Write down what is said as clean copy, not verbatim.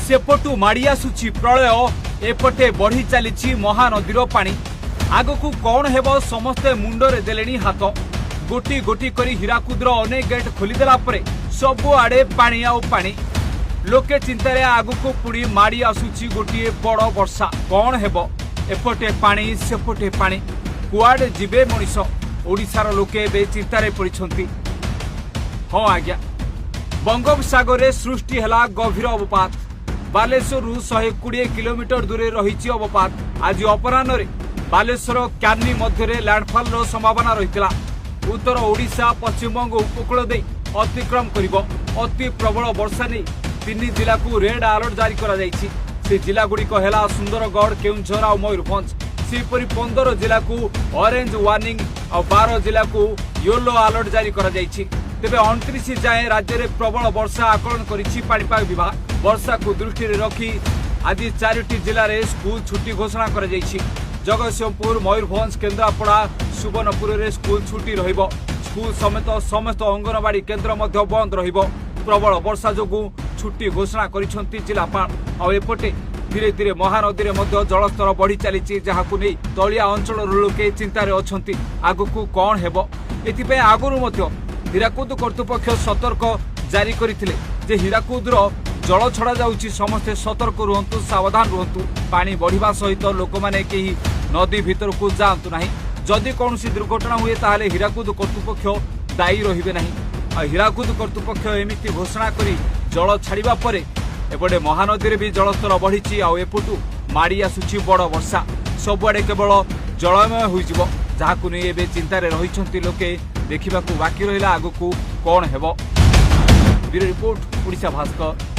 सेपटू माड़ी आसुची प्रलय एपटे बढ़ी चली महानदीर पानी आगकू कौन हेबो समस्ते मुंडरे देलेनी हाथ गोटी गोटी करी हीराकुदर अनेक गेट खोलीदेला परे सबु आड़े पानी आउ पानी लोके चिंतारे आगकू पुणी माड़ी आसुची गोटे बड़ वर्षा कौन हेबो एपटे पानी सेपटे पानी कुआडे जिबे मनीष ओडिशार लोके एबे चिंतारे पड़िछंती। हाँ आज्ञा बंगोपसागर सृष्टि है गभीर अवपात बालेश्वर 120 किलोमीटर दूरे रही अवपात आज अपराह बालेश्वर क्यानी मध्य लैंडफॉल संभावना रही उत्तर ओडिशा पश्चिमबंग उपकूल दे अतिक्रम कर अति प्रबल वर्षा नहीं 3 जिला को रेड अलर्ट जारी कर जिलागुड़िक है सुंदरगढ़ केउंझर और मयूरभंज सेपरी 15 जिला को ऑरेंज वार्निंग और 12 जिला को येलो अलर्ट जारी कर तेबे 29 जाए राज्य में प्रबल वर्षा आकलन करिछि विभाग वर्षा को दृष्टि रखी आज 4टी जिले में स्कूल छुट्टी घोषणा कर जगतसिंहपुर मयूरभंज केन्द्रापड़ा सुवर्णपुर में स्कूल छुट्टी रहिबो स्कूल समेत समस्त अंगनवाड़ी केन्द्र मध्य बंद रहिबो प्रबल वर्षा जोगु छुट्टी घोषणा करिसंती जिलापाल और एपटे धीरे धीरे महानदी में जलस्तर बढ़ी चली जहां नहीं तलिया अंचल लोके चिंतार अच्छा आगकू कौन हेबो एथिपे आगुरु हीराकुद कर्तृपक्ष सतर्क जारी करते हीराकुदर जल छड़ा जाउची समस्ते सतर्क रुहतु सावधान रुहतु पानी बढ़िबा सहित लोक माने केही नदी भीतर को जातु नहीं जदि कौन दुर्घटना हुए ताहले हीराकुद कर्तृपक्ष दायी रहिबे नहीं हीराकुद कर्तृपक्ष एमिति घोषणा करी जल छाड़िबा परे एपटे महानदी में भी जलस्तर बढ़ी एपटू माड़ी आसुची बड़ वर्षा सबुआड़े केवल जलमय हो जहां नहीं एवं चिंतार रही लोके देखा बाकी रहा आगकू कौन हेबो। Bureau report Odisha Bhaskar.